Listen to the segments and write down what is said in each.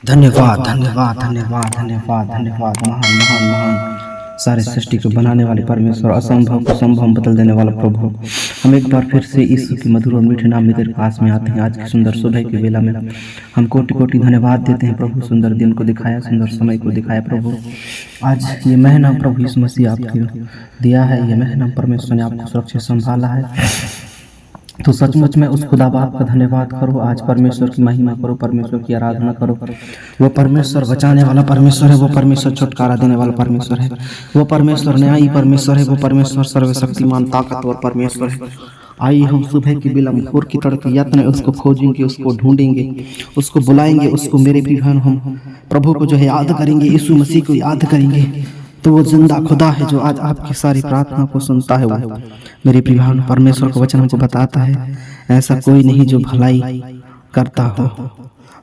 धन्यवाद धन्यवाद धन्यवाद धन्यवाद धन्यवाद। महान महान महान सारे सृष्टि को बनाने वाले परमेश्वर, असंभव को संभव बदल देने वाला प्रभु, हम एक बार फिर से यीशु के मधुर और मीठे नाम में तेरे पास में आते हैं। आज की सुंदर सुबह की बेला में हम कोटि कोटि धन्यवाद देते हैं प्रभु। सुंदर दिन को दिखाया, सुंदर समय को दिखाया प्रभु। आज ये महीना प्रभु यीशु मसीह आपको दिया है, ये महीना परमेश्वर ने आपको सुरक्षित संभाला है। तो सचमुच में उस खुदा बाप का धन्यवाद करो। आज परमेश्वर की महिमा करो, परमेश्वर की आराधना करो। वो परमेश्वर बचाने वाला परमेश्वर है, वो परमेश्वर छुटकारा देने वाला परमेश्वर है, वो परमेश्वर न्यायी परमेश्वर है, वो परमेश्वर सर्वशक्तिमान ताकतवर परमेश्वर है। आइए हम सुबह की बिलम भोर की तड़के यत्न उसको खोजेंगे, उसको ढूंढेंगे, उसको बुलाएंगे, उसको मेरे भी हम प्रभु को जो है याद करेंगे, यीशु मसीह को याद करेंगे। तो वो जिंदा खुदा है जो आज आपकी सारी प्रार्थना को सुनता है। वो मेरे प्रिय भाई, परमेश्वर का वचन हमको बताता है ऐसा कोई नहीं जो भलाई करता हो।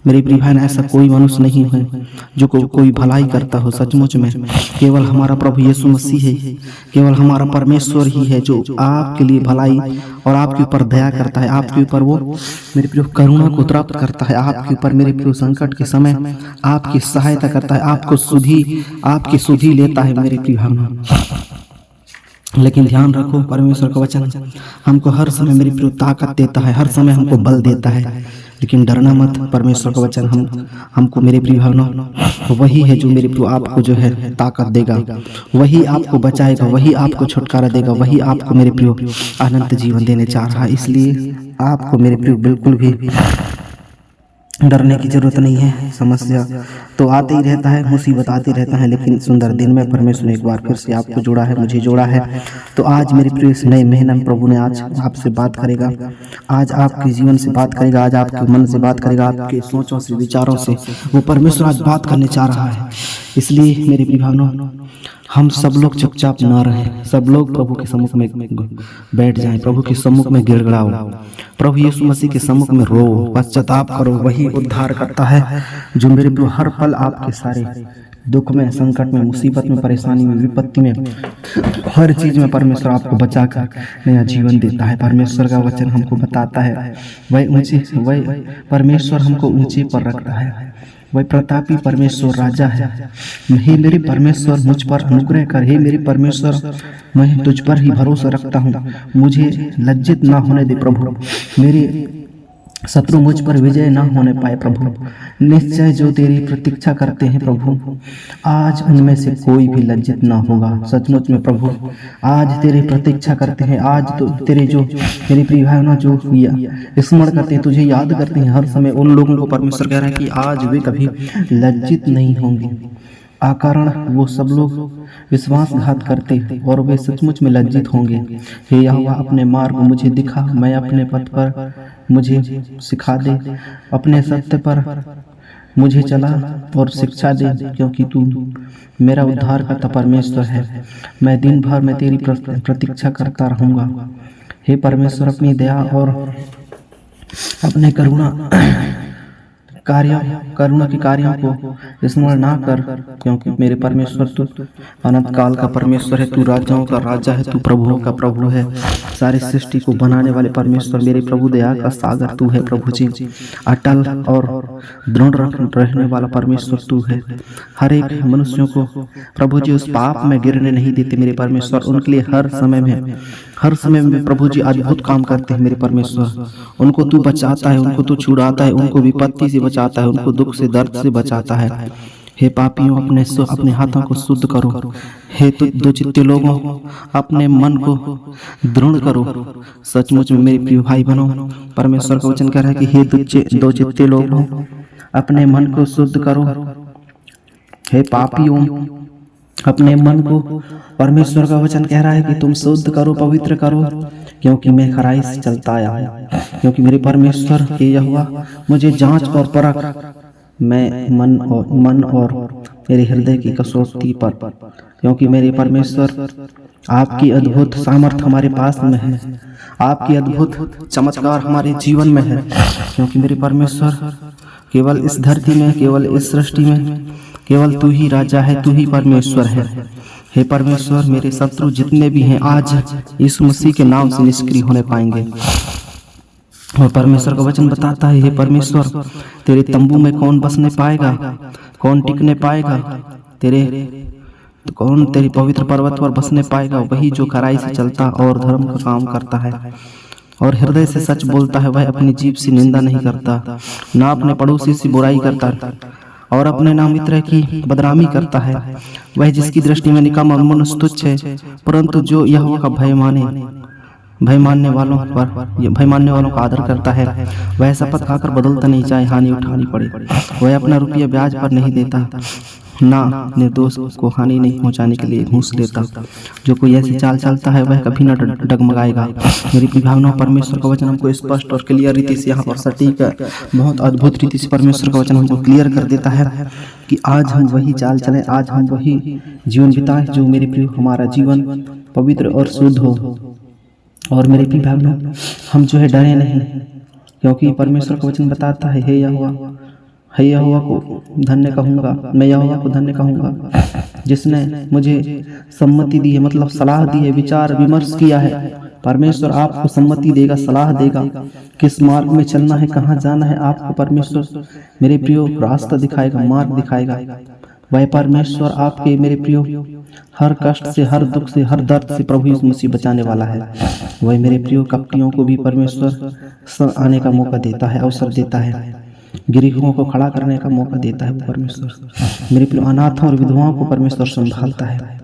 मेरे प्रिय भाई, ऐसा कोई मनुष्य नहीं है जो कोई भलाई करता हो। सचमुच में केवल हमारा प्रभु यीशु मसीह है, केवल हमारा परमेश्वर ही है जो आपके लिए भलाई और आपके ऊपर दया करता है। आपके ऊपर वो मेरे प्रिय करुणा को प्राप्त करता है। आपके ऊपर मेरे प्रिय संकट के समय आपकी सहायता करता है, आपकी सुधि लेता है मेरे प्रिय भाई। लेकिन ध्यान रखो, परमेश्वर का वचन हमको हर समय मेरी प्रिय ताकत देता है, हर समय हमको बल देता है। लेकिन डरना मत, परमेश्वर का वचन हमको मेरे प्रिय भाइयों वही है जो मेरे प्रिय आपको जो है ताकत देगा, वही आपको बचाएगा, वही आपको छुटकारा देगा, वही आपको मेरे प्रिय अनंत जीवन देने चाह रहा है। इसलिए आपको मेरे प्रिय बिल्कुल भी डरने की जरूरत नहीं है। समस्या तो आते ही रहता है, मुसीबत आती रहता है, लेकिन सुंदर दिन में परमेश्वर ने एक बार फिर से आपको जोड़ा है, मुझे जोड़ा है। तो आज मेरे प्रिय इस नए महीने में प्रभु ने आज आपसे बात करेगा, आज आपके जीवन से बात करेगा, आज आपके मन से बात करेगा, आपके सोचों से विचारों से वो परमेश्वर आज बात करने चाह रहा है। इसलिए मेरे प्रिय भाइयों, हम सब लोग चुपचाप ना रहें, सब लोग प्रभु के सम्मुख में बैठ जाएं, प्रभु के सम्मुख में गिड़गिड़ाओ, प्रभु यीशु मसीह के सम्मुख में रो, पश्चाताप करो। वही उद्धार करता है जो मेरे प्रभु हर पल आपके सारे दुख में, संकट में, मुसीबत में, परेशानी में, विपत्ति में, हर चीज में परमेश्वर आपको बचाकर नया जीवन देता है। परमेश्वर का वचन हमको बताता है वही परमेश्वर हमको ऊंचे पर रखता है, वही प्रतापी परमेश्वर राजा है। हे मेरे परमेश्वर, मुझ पर अनुग्रह कर। हे मेरे परमेश्वर, मैं तुझ पर ही भरोसा रखता हूँ, मुझे लज्जित ना होने दे प्रभु। मेरे शत्रु मुझ पर विजय ना होने पाए प्रभु। निश्चय जो तेरी प्रतीक्षा करते हैं प्रभु, आज उनमें से कोई भी लज्जित ना होगा। सचमुच में प्रभु आज तेरी प्रतीक्षा करते हैं, आज तो तेरे जो मेरे प्रिय भाई ना जो स्मरण करते हैं, तुझे याद करते हैं हर समय, उन लोगों को परमेश्वर कह रहा है कि आज वे कभी लज्जित नहीं होंगे। आकारण वो सब लोग विश्वासघात करते हैं और वे सचमुच में लज्जित होंगे। हे यहोवा, अपने मार्ग मुझे दिखा, मैं अपने पथ पर मुझे सिखा दे, अपने सत्य पर मुझे चला और शिक्षा दे, क्योंकि तू मेरा उद्धार करता परमेश्वर है। मैं दिन भर में तेरी प्रतीक्षा करता रहूँगा। हे परमेश्वर, अपनी दया और अपने करुणा के कार्यों को स्मरण ना कर, क्योंकि मेरे परमेश्वर तू अनंत काल का परमेश्वर है, तू राजाओं का राजा है, तू प्रभुओं का प्रभु है। सारी सृष्टि को बनाने वाले परमेश्वर, मेरे प्रभु दया का सागर तू है प्रभु जी। अटल और दृढ़ रहने वाला परमेश्वर तू है। हर एक मनुष्यों को प्रभु जी उस पाप में गिरने नहीं देते मेरे परमेश्वर। उनके लिए हर समय में प्रभु जी अद्भुत काम करते हैं मेरे परमेश्वर। उनको तू बचाता है, उनको तू छुड़ाता है, उनको विपत्ति से बचाता है, उनको दुख से, दर्द से बचाता है। हे पापियों, अपने हाथों को शुद्ध करो। हे दो चित्ते लोगों, अपने मन को दृढ़ करो। सचमुच में मेरे प्रिय भाई बहनों, परमेश्वर का वचन कह रहा है कि हे दो चित्ते लोगों, अपने मन को शुद्ध करो। हे पापियों, अपने मन को, परमेश्वर का वचन कह रहा है कि तुम शुद्ध करो, पवित्र करो, क्योंकि मैं खराई से चलता आया हूँ। क्योंकि मेरे परमेश्वर हे यहोवा, मुझे जांच और परख, मैं मन और मेरे हृदय की कसौटी पर, क्योंकि मेरे परमेश्वर आपकी अद्भुत सामर्थ हमारे पास में है, आपकी अद्भुत चमत्कार हमारे जीवन में है। क्योंकि मेरे परमेश्वर केवल इस धरती में, केवल इस सृष्टि में केवल तू ही राजा है, तू ही परमेश्वर है। हे परमेश्वर, मेरे शत्रु जितने भी हैं आज यीशु मसीह के नाम से निष्क्रिय होने पाएंगे। और परमेश्वर का वचन बताता है, हे परमेश्वर, तेरे तंबू में कौन बसने पाएगा, कौन टिकने पाएगा, कौन तेरी पवित्र पर्वत पर बसने पाएगा? वही जो खराई से चलता और धर्म का काम करता है और हृदय से सच बोलता है। वह अपनी जीभ से निंदा नहीं करता, ना अपने पड़ोसी से बुराई करता और अपने ना मित्र की बदनामी करता है। वह जिसकी दृष्टि में निकम्मा और मनुष्य तुच्छ है, परंतु जो यहोवा का भय मानने वालों का आदर करता है, वह शपथ खाकर बदलता नहीं, चाहे हानि उठानी पड़े। वह अपना रुपया ब्याज पर नहीं देता, ना निर्दोष को हानि नहीं पहुंचाने के लिए घूस लेता। जो कोई ऐसी चाल चलता है वह कभी न डगमगाएगा। मेरी भावना, परमेश्वर का वचन हमको स्पष्ट और क्लियर रीति से यहाँ पर सटीक, बहुत अद्भुत रीति से परमेश्वर का वचन हमको क्लियर कर देता है कि आज हम वही चाल चलें, आज हम वही जीवन बिताएं जो मेरे प्रिय हमारा जीवन पवित्र और शुद्ध हो। और मेरे प्रिय भावना, हम जो है डरे नहीं, क्योंकि परमेश्वर का वचन बताता है, हे यहोवा को धन्य कहूँगा, मैं यहोवा को धन्य कहूँगा जिसने मुझे सम्मति दी है, मतलब सलाह दी है, विचार विमर्श किया है। परमेश्वर आपको सम्मति देगा, सलाह देगा, किस मार्ग में चलना है, कहाँ जाना है। आपको परमेश्वर मेरे प्रियो रास्ता दिखाएगा, मार्ग दिखाएगा। वह परमेश्वर आपके मेरे प्रियो हर कष्ट से, हर दुख से, हर दर्द से प्रभु यीशु मसीह बचाने वाला है। वह मेरे प्रियो कपटियों को भी परमेश्वर आने का मौका देता है, अवसर देता है, गरीबों को खड़ा करने का मौका देता है। वो परमेश्वर मेरे प्रियो अनाथों और विधवाओं को परमेश्वर संभालता है।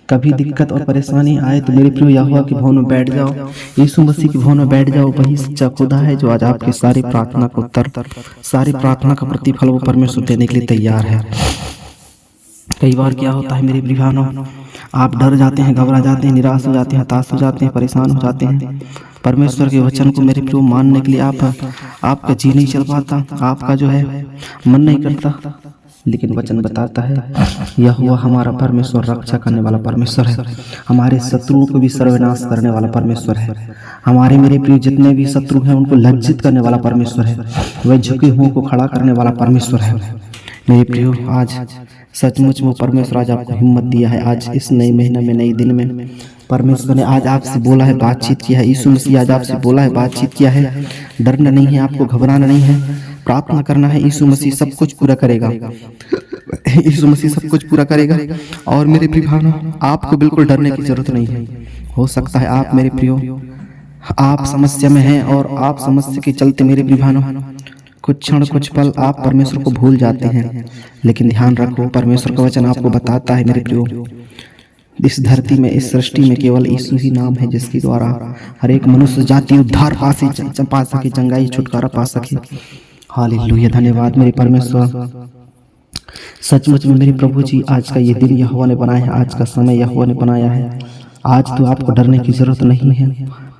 कभी दिक्कत और परेशानी आए तो मेरे प्रियो यहोवा के भवन में बैठ जाओ, यीशु मसीह के भवन में बैठ जाओ। वही सच्चा खुदा है जो आज आपकी सारी प्रार्थना का उत्तर, सारी प्रार्थना का प्रतिफल वो परमेश्वर देने के लिए तैयार है। कई बार क्या होता है मेरे प्रियो, आप डर जाते हैं, घबरा जाते हैं, निराश हो जाते हैं, हताश हो जाते हैं, परेशान हो जाते हैं। परमेश्वर के वचन को मेरे प्रियो मानने के लिए आपका जी नहीं चल पाता, आपका जो है मन नहीं करता। लेकिन वचन बताता है, यहोवा हमारा परमेश्वर रक्षा करने वाला परमेश्वर है, हमारे शत्रुओं को भी सर्वनाश करने वाला परमेश्वर है। हमारे मेरे प्रिय जितने भी शत्रु हैं उनको लज्जित करने वाला परमेश्वर है। वह झुके हुओं को खड़ा करने वाला परमेश्वर है। मेरे प्रियो, आज सचमुच वो परमेश्वर आज आपको हिम्मत दिया है। आज इस नए महीने में, नई दिन में परमेश्वर ने आज आपसे बोला है, बातचीत किया है। यीशु मसीह आज आपसे बोला है, बातचीत किया है। डरना नहीं है, आपको घबराना नहीं है, प्रार्थना करना है। यीशु मसीह सब कुछ पूरा करेगा, यीशु मसीह सब कुछ पूरा करेगा। और मेरे प्रिय भाइयों, आपको बिल्कुल डरने की जरूरत नहीं है। हो सकता है आप मेरे प्रियो, आप समस्या में हैं और आप समस्या के चलते मेरे प्रिय भाइयों कुछ क्षण, कुछ पल आप परमेश्वर को भूल जाते हैं। लेकिन ध्यान रखो, परमेश्वर का वचन आपको बताता है मेरे प्रियो, इस धरती में, इस सृष्टि में केवल यीशु ही नाम है जिसके द्वारा हर एक मनुष्य जाति उद्धार पा सके, चंगाई छुटकारा पा सके। हालेलुया, धन्यवाद मेरे परमेश्वर। सचमुच में मेरे प्रभु जी, आज का ये दिन यहोवा ने बनाया है, आज का समय यहोवा ने बनाया है। आज तो आपको डरने की जरूरत नहीं है,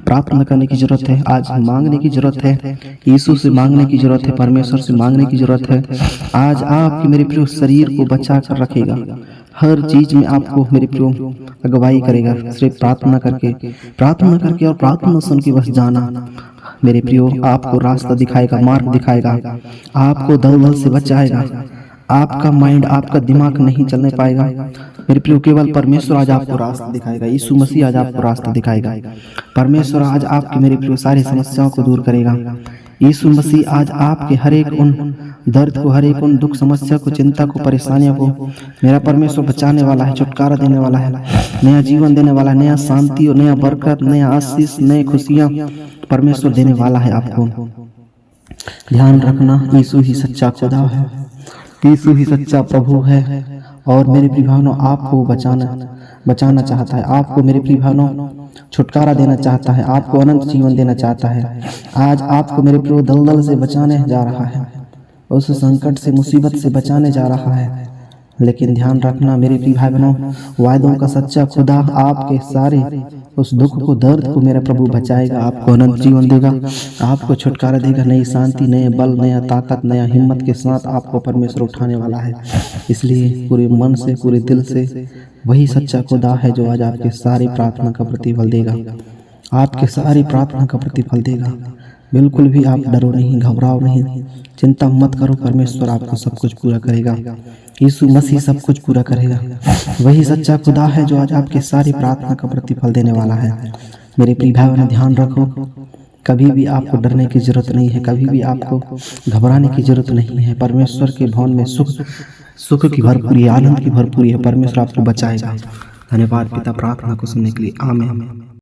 प्रार्थना करने की जरूरत है, आज मांगने की जरूरत है, यीशु से मांगने की जरूरत है, परमेश्वर से मांगने की जरूरत है। आज आपके मेरे प्रियो शरीर को बचा कर रखेगा, हर चीज में आपको मेरे प्रियो अगुवाई करेगा। सिर्फ प्रार्थना करके और प्रार्थना सुन के बस जाना मेरे प्रियो, आपको रास्ता दिखाएगा, मार्ग दिखाएगा, आपको दलदल से बचाएगा। आपका माइंड, आपका दिमाग नहीं चलने पाएगा मेरे प्रियो, केवल परमेश्वर आज आपको रास्ता दिखाएगा। यीशु मसीह आज आपको रास्ता दिखाएगा। परमेश्वर आज आपके मेरे प्रियो सारी समस्याओं को दूर करेगा। यीशु मसीह आज आपके हर एक उन दर्द को, हर एक उन दुख, समस्या को, चिंता को, परेशानियों को मेरा परमेश्वर बचाने वाला है, छुटकारा देने वाला है, नया जीवन देने वाला है, नया शांति और नया बरकत, नया आशीष, नई खुशियां परमेश्वर देने वाला है आपको। ध्यान रखना, यीशु ही सच्चा खुदा है, यीशु ही सच्चा प्रभु है। और मेरे प्रिय भाइयों, आपको बचाना चाहता है, आपको मेरे प्रिय भाइयों छुटकारा देना चाहता है, आपको अनंत जीवन देना चाहता है। आज आपको मेरे प्रिय दलदल से बचाने जा रहा है, उस संकट से, मुसीबत से बचाने जा रहा है। लेकिन ध्यान रखना मेरे प्रिय भाई बहनों, वायदों का सच्चा खुदा आपके सारे उस दुख को, दर्द को मेरा प्रभु बचाएगा, आपको अनंत जीवन देगा, आपको छुटकारा देगा, नई शांति, नए बल, नया ताकत, नया हिम्मत के साथ आपको परमेश्वर उठाने वाला है। इसलिए पूरे मन से, पूरे दिल से वही सच्चा खुदा है जो आज आपके सारी प्रार्थना का प्रतिफल देगा, आपके सारी प्रार्थना का प्रतिफल देगा। बिल्कुल भी आप डरो नहीं, घबराओ नहीं, चिंता मत करो, परमेश्वर आपको सब कुछ पूरा करेगा। यीशु मसीह सब कुछ पूरा करेगा। वही सच्चा खुदा है जो आज आपके सारी प्रार्थना का प्रतिफल देने वाला है। मेरे प्रिय भाइयों, ध्यान रखो, कभी भी आपको डरने की जरूरत नहीं है, कभी भी आपको घबराने की जरूरत नहीं है। परमेश्वर के भवन में सुख सुख की भरपूरी, आनंद की भरपूरी है। परमेश्वर आपको बचाएगा। धन्यवाद पिता प्रार्थना को सुनने के लिए। आमीन।